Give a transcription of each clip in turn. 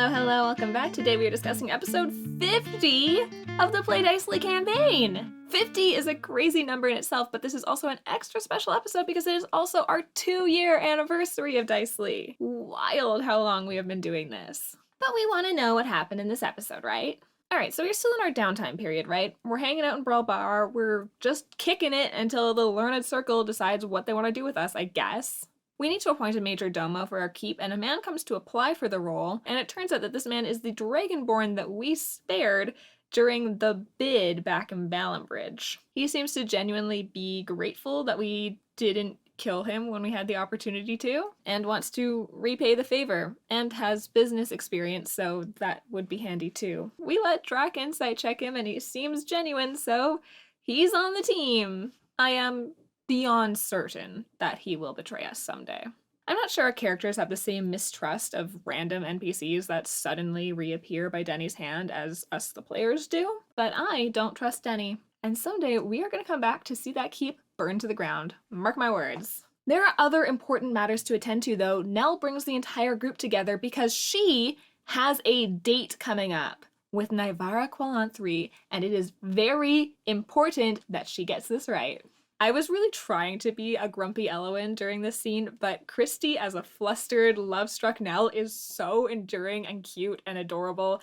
Hello, welcome back. Today we are discussing episode 50 of the Play Dicely campaign. 50 is a crazy number in itself, but this is also an extra special episode because it is also our 2-year anniversary of Dicely. Wild how long we have been doing this. But we want to know what happened in this episode, right? Alright, so we're still in our downtime period, right? We're hanging out in Brawl Bar, we're just kicking it until the Learned Circle decides what they want to do with us, I guess. We need to appoint a major domo for our keep, and a man comes to apply for the role, and it turns out that this man is the Dragonborn that we spared during the bid back in Ballenbridge. He seems to genuinely be grateful that we didn't kill him when we had the opportunity to, and wants to repay the favor, and has business experience, so that would be handy too. We let Draq insight check him, and he seems genuine, so he's on the team. I am beyond certain that he will betray us someday. I'm not sure our characters have the same mistrust of random NPCs that suddenly reappear by Denny's hand as us the players do, but I don't trust Denny. And someday we are going to come back to see that keep burn to the ground. Mark my words. There are other important matters to attend to though. Nell brings the entire group together because she has a date coming up with Naivara Qualant 3, and it is very important that she gets this right. I was really trying to be a grumpy Elowen during this scene, but Christy as a flustered, love-struck Nell is so endearing and cute and adorable.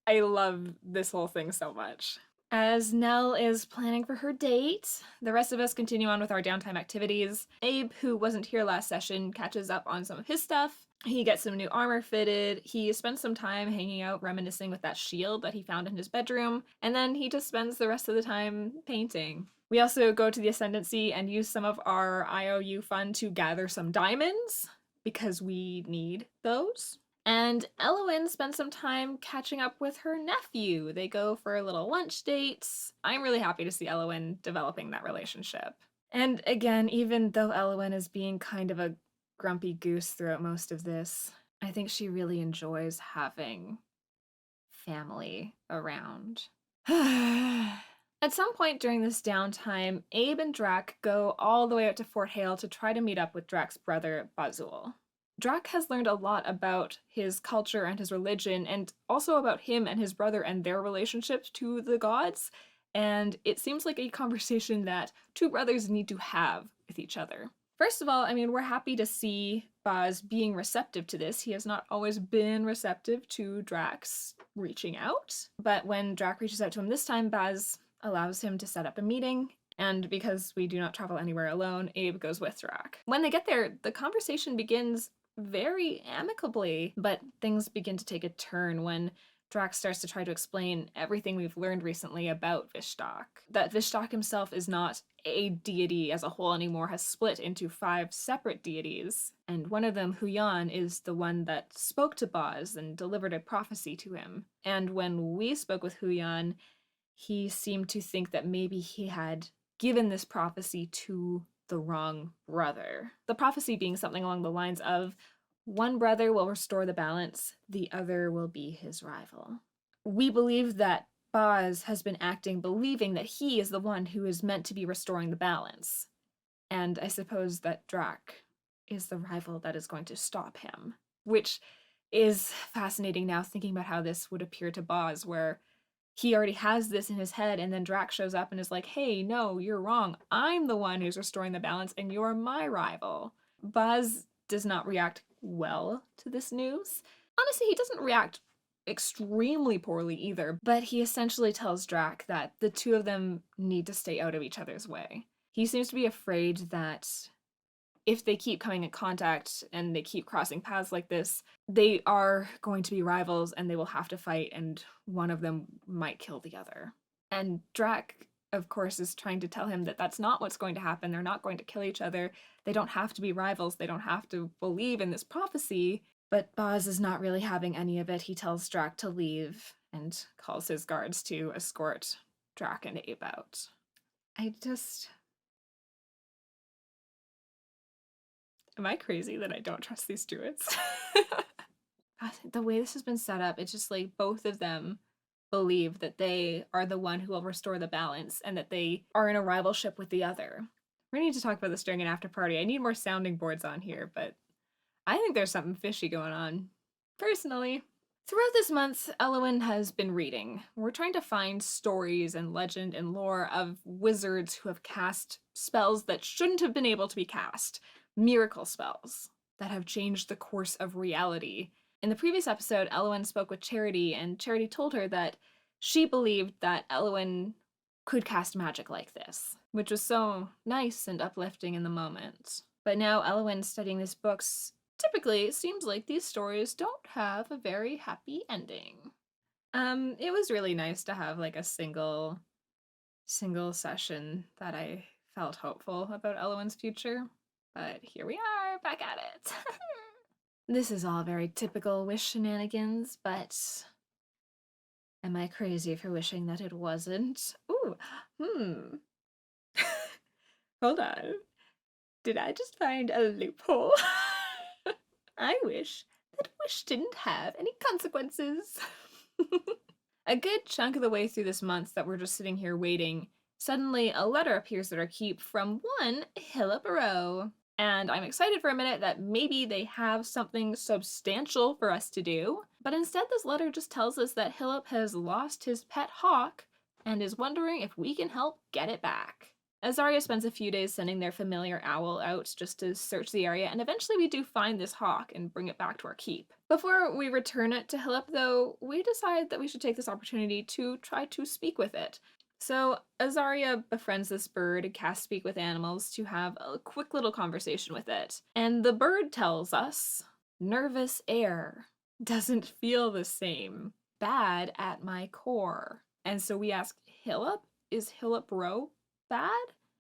I love this whole thing so much. As Nell is planning for her date, the rest of us continue on with our downtime activities. Abe, who wasn't here last session, catches up on some of his stuff. He gets some new armor fitted, he spends some time hanging out reminiscing with that shield that he found in his bedroom, and then he just spends the rest of the time painting. We also go to the Ascendancy and use some of our IOU fund to gather some diamonds, because we need those. And Elowen spends some time catching up with her nephew. They go for little lunch dates. I'm really happy to see Elowen developing that relationship. And again, even though Elowen is being kind of a grumpy goose throughout most of this, I think she really enjoys having family around. At some point during this downtime, Abe and Draq go all the way out to Fort Hale to try to meet up with Draq's brother, Bazul. Draq has learned a lot about his culture and his religion, and also about him and his brother and their relationships to the gods, and it seems like a conversation that two brothers need to have with each other. First of all, I mean, we're happy to see Baz being receptive to this. He has not always been receptive to Draq's reaching out, but when Draq reaches out to him this time, Baz allows him to set up a meeting, and because we do not travel anywhere alone, Abe goes with Draq. When they get there, the conversation begins very amicably, but things begin to take a turn when Draq starts to try to explain everything we've learned recently about Vishtak. That Vishtak himself is not a deity as a whole anymore, has split into 5 separate deities, and one of them, Huyan, is the one that spoke to Baz and delivered a prophecy to him. And when we spoke with Huyan, he seemed to think that maybe he had given this prophecy to the wrong brother. The prophecy being something along the lines of, one brother will restore the balance, the other will be his rival. We believe that Baz has been acting believing that he is the one who is meant to be restoring the balance. And I suppose that Draq is the rival that is going to stop him. Which is fascinating now, thinking about how this would appear to Baz, where he already has this in his head, and then Draq shows up and is like, hey, no, you're wrong. I'm the one who's restoring the balance, and you're my rival. Baz does not react well to this news. Honestly, he doesn't react extremely poorly either, but he essentially tells Draq that the two of them need to stay out of each other's way. He seems to be afraid that if they keep coming in contact and they keep crossing paths like this, they are going to be rivals and they will have to fight, and one of them might kill the other. And Draq, of course, is trying to tell him that that's not what's going to happen. They're not going to kill each other. They don't have to be rivals. They don't have to believe in this prophecy. But Baz is not really having any of it. He tells Draq to leave and calls his guards to escort Draq and Abe out. Am I crazy that I don't trust these druids? The way this has been set up, it's just like both of them believe that they are the one who will restore the balance and that they are in a rivalship with the other. We need to talk about this during an after party. I need more sounding boards on here, but I think there's something fishy going on, personally. Throughout this month, Elwyn has been reading. We're trying to find stories and legend and lore of wizards who have cast spells that shouldn't have been able to be cast. Miracle spells that have changed the course of reality. In the previous episode, Elwyn spoke with Charity, and Charity told her that she believed that Elwyn could cast magic like this, which was so nice and uplifting in the moment. But now Elwyn studying these books, typically it seems like these stories don't have a very happy ending. It was really nice to have like a single session that I felt hopeful about Elwyn's future. But here we are, back at it. This is all very typical wish shenanigans, but am I crazy for wishing that it wasn't? Ooh, Hold on. Did I just find a loophole? I wish that wish didn't have any consequences. A good chunk of the way through this month that we're just sitting here waiting, suddenly a letter appears at our keep from one Hillip Rowe. And I'm excited for a minute that maybe they have something substantial for us to do. But instead, this letter just tells us that Hillip has lost his pet hawk and is wondering if we can help get it back. Azaria spends a few days sending their familiar owl out just to search the area, and eventually we do find this hawk and bring it back to our keep. Before we return it to Hillip, though, we decide that we should take this opportunity to try to speak with it. So Azaria befriends this bird and casts Speak with Animals to have a quick little conversation with it. And the bird tells us, nervous air doesn't feel the same. Bad at my core. And so we ask Hillip, is Hillip Rowe bad?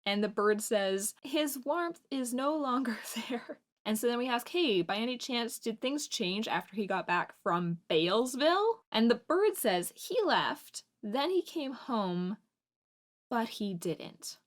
And the bird says, his warmth is no longer there. And so then we ask, hey, by any chance, did things change after he got back from Balesville? And the bird says he left, then he came home, but he didn't.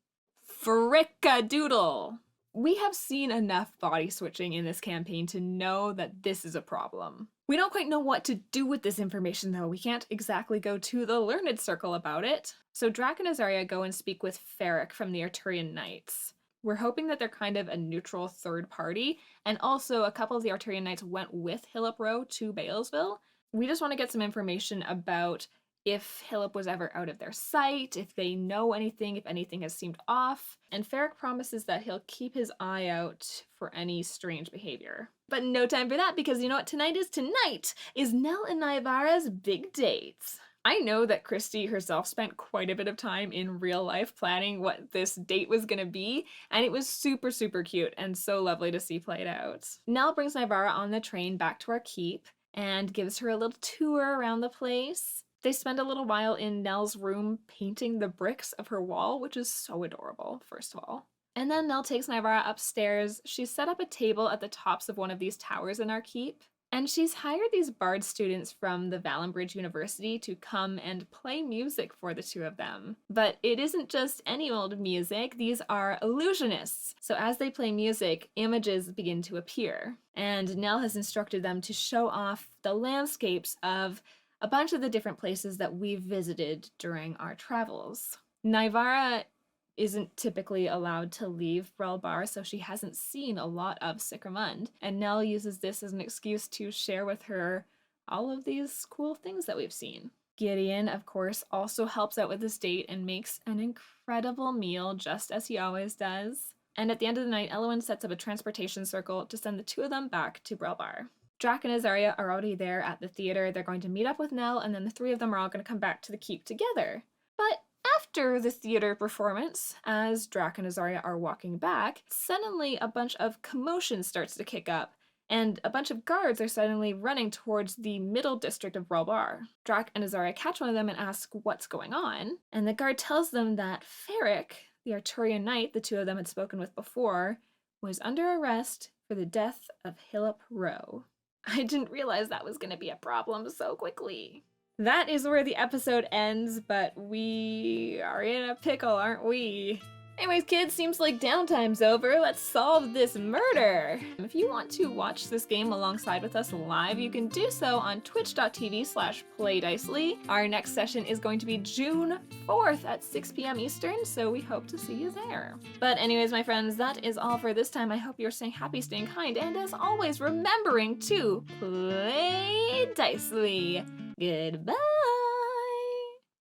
Frickadoodle! We have seen enough body switching in this campaign to know that this is a problem. We don't quite know what to do with this information, though. We can't exactly go to the learned circle about it. So Draq and Azaria go and speak with Ferric from the Arturian Knights. We're hoping that they're kind of a neutral third party, and also a couple of the Arturian Knights went with Hillip Rowe to Balesville. We just want to get some information about if Hillip was ever out of their sight, if they know anything, if anything has seemed off. And Ferric promises that he'll keep his eye out for any strange behavior. But no time for that, because you know what tonight is? Tonight is Nell and Naivara's big date. I know that Christy herself spent quite a bit of time in real life planning what this date was gonna be, and it was super, super cute and so lovely to see played out. Nell brings Naivara on the train back to our keep and gives her a little tour around the place. They spend a little while in Nell's room painting the bricks of her wall, which is so adorable, first of all. And then Nell takes Naivara upstairs. She's set up a table at the tops of one of these towers in our keep. And she's hired these bard students from the Valenbridge University to come and play music for the two of them. But it isn't just any old music, these are illusionists. So as they play music, images begin to appear. And Nell has instructed them to show off the landscapes of a bunch of the different places that we've visited during our travels. Naivara isn't typically allowed to leave Brelbar, so she hasn't seen a lot of Sicramund, and Nell uses this as an excuse to share with her all of these cool things that we've seen. Gideon, of course, also helps out with this date and makes an incredible meal, just as he always does. And at the end of the night, Elwyn sets up a transportation circle to send the two of them back to Brelbar. Draq and Azaria are already there at the theater. They're going to meet up with Nell, and then the three of them are all going to come back to the keep together. But after the theater performance, as Draq and Azaria are walking back, suddenly a bunch of commotion starts to kick up, and a bunch of guards are suddenly running towards the middle district of Brelbar. Draq and Azaria catch one of them and ask what's going on, and the guard tells them that Ferric, the Arturian knight the two of them had spoken with before, was under arrest for the death of Hillip Rowe. I didn't realize that was going to be a problem so quickly. That is where the episode ends, but we are in a pickle, aren't we? Anyways, kids, seems like downtime's over. Let's solve this murder. If you want to watch this game alongside with us live, you can do so on twitch.tv/playdicely. Our next session is going to be June 4th at 6 p.m. Eastern, so we hope to see you there. But anyways, my friends, that is all for this time. I hope you're staying happy, staying kind, and as always, remembering to play dicely. Goodbye!